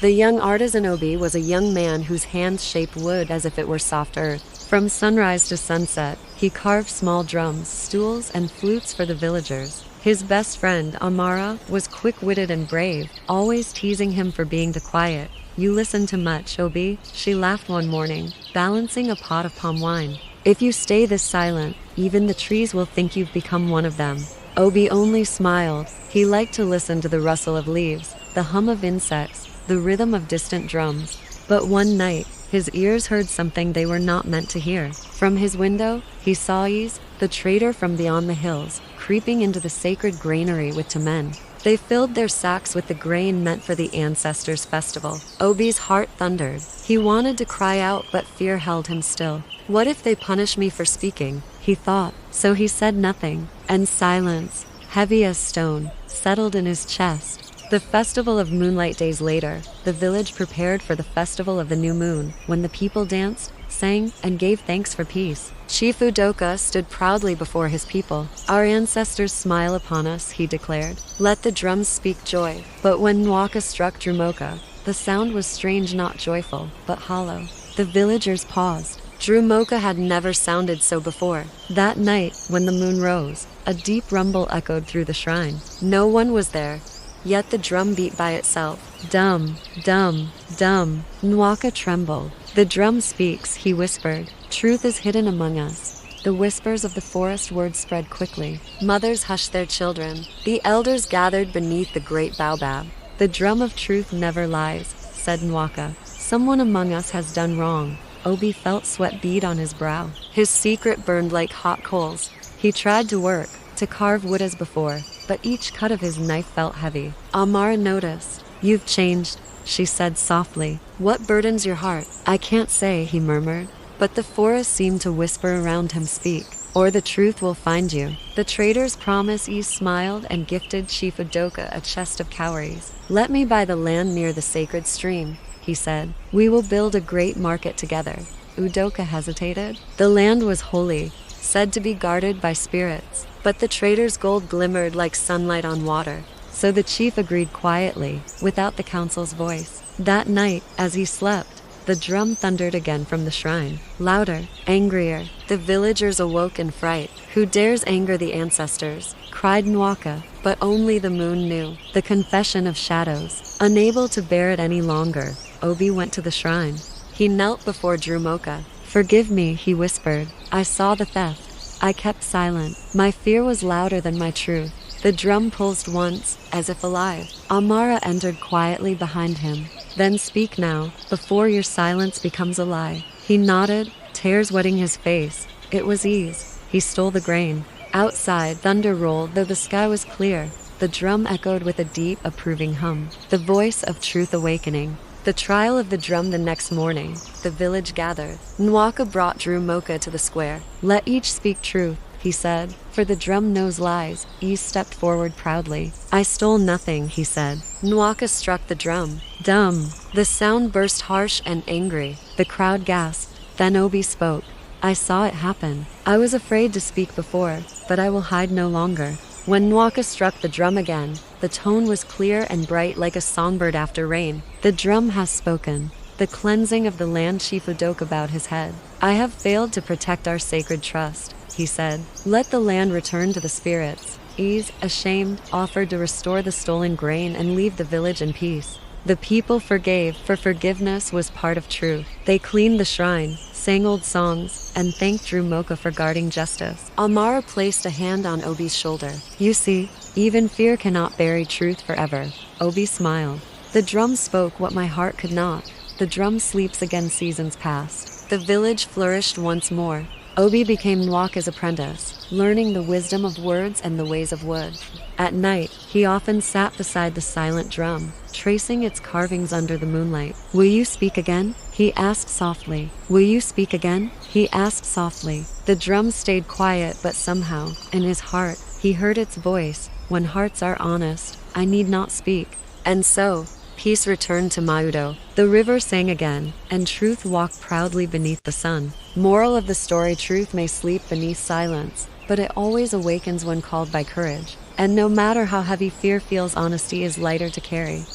The young artisan Obi was a young man whose hands shaped wood as if it were soft earth. From sunrise to sunset, he carved small drums, stools, and flutes for the villagers. His best friend, Amara, was quick-witted and brave, always teasing him for being too quiet. "You listen too much, Obi," she laughed one morning, balancing a pot of palm wine. "If you stay this silent, even the trees will think you've become one of them." Obi only smiled. He liked to listen to the rustle of leaves, the hum of insects, the rhythm of distant drums. But one night, his ears heard something they were not meant to hear. From his window, he saw Ease, the trader from beyond the hills, creeping into the sacred granary with two men. They filled their sacks with the grain meant for the ancestors' festival. Obi's heart thundered. He wanted to cry out, but fear held him still. "What if they punish me for speaking?" he thought. So he said nothing, and silence, heavy as stone, settled in his chest. The festival of moonlight days later, the village prepared for the festival of the new moon, when the people danced, sang, and gave thanks for peace. Chief Udoka stood proudly before his people. "Our ancestors smile upon us," he declared. "Let the drums speak joy." But when Nwaka struck Drumoka, the sound was strange, not joyful, but hollow. The villagers paused. Drumoka had never sounded so before. That night, when the moon rose, a deep rumble echoed through the shrine. No one was there, yet the drum beat by itself. Dum, dum, dum. Nwaka trembled. "The drum speaks," he whispered. "Truth is hidden among us." The whispers of the forest words spread quickly. Mothers hushed their children. The elders gathered beneath the great baobab. "The drum of truth never lies," said Nwaka. "Someone among us has done wrong." Obi felt sweat bead on his brow. His secret burned like hot coals. He tried to work, to carve wood as before, but each cut of his knife felt heavy. Amara noticed. "You've changed," she said softly. "What burdens your heart?" "I can't say," he murmured. But the forest seemed to whisper around him, "Speak, or the truth will find you." The trader's promise. He smiled and gifted Chief Udoka a chest of cowries. "Let me buy the land near the sacred stream," he said. "We will build a great market together." Udoka hesitated. The land was holy, said to be guarded by spirits, but the trader's gold glimmered like sunlight on water. So the chief agreed quietly, without the council's voice. That night, as he slept, the drum thundered again from the shrine, louder, angrier. The villagers awoke in fright. "Who dares anger the ancestors?" cried Nwaka, but only the moon knew. The confession of shadows. Unable to bear it any longer, Obi went to the shrine. He knelt before Drumoka. "Forgive me," he whispered. "I saw the theft. I kept silent. My fear was louder than my truth." The drum pulsed once, as if alive. Amara entered quietly behind him. "Then speak now, before your silence becomes a lie." He nodded, tears wetting his face. It was Ease. He stole the grain. Outside, thunder rolled, though the sky was clear. The drum echoed with a deep, approving hum. The voice of truth awakening. The trial of the drum the next morning. The village gathered. Nwaka brought Drumoka to the square. "Let each speak truth," he said, "for the drum knows lies." Ease stepped forward proudly. "I stole nothing," he said. Nwaka struck the drum. Dum! The sound burst harsh and angry. The crowd gasped. Then Obi spoke. "I saw it happen. I was afraid to speak before, but I will hide no longer." When Nwaka struck the drum again, the tone was clear and bright like a songbird after rain. "The drum has spoken. The cleansing of the land." Chief Udoka bowed his head. "I have failed to protect our sacred trust," he said. "Let the land return to the spirits." Ease, ashamed, offered to restore the stolen grain and leave the village in peace. The people forgave, for forgiveness was part of truth. They cleaned the shrine, sang old songs, and thanked Drumoka for guarding justice. Amara placed a hand on Obi's shoulder. "You see, even fear cannot bury truth forever." Obi smiled. "The drum spoke what my heart could not." The drum sleeps again. Seasons passed. The village flourished once more. Obi became Nwaka's apprentice, learning the wisdom of words and the ways of wood. At night, he often sat beside the silent drum, tracing its carvings under the moonlight. "Will you speak again?" he asked softly. "Will you speak again?" he asked softly. The drum stayed quiet, but somehow, in his heart, he heard its voice. "When hearts are honest, I need not speak." And so, peace returned to Maudo. The river sang again, and truth walked proudly beneath the sun. Moral of the story: truth may sleep beneath silence, but it always awakens when called by courage. And no matter how heavy fear feels, honesty is lighter to carry.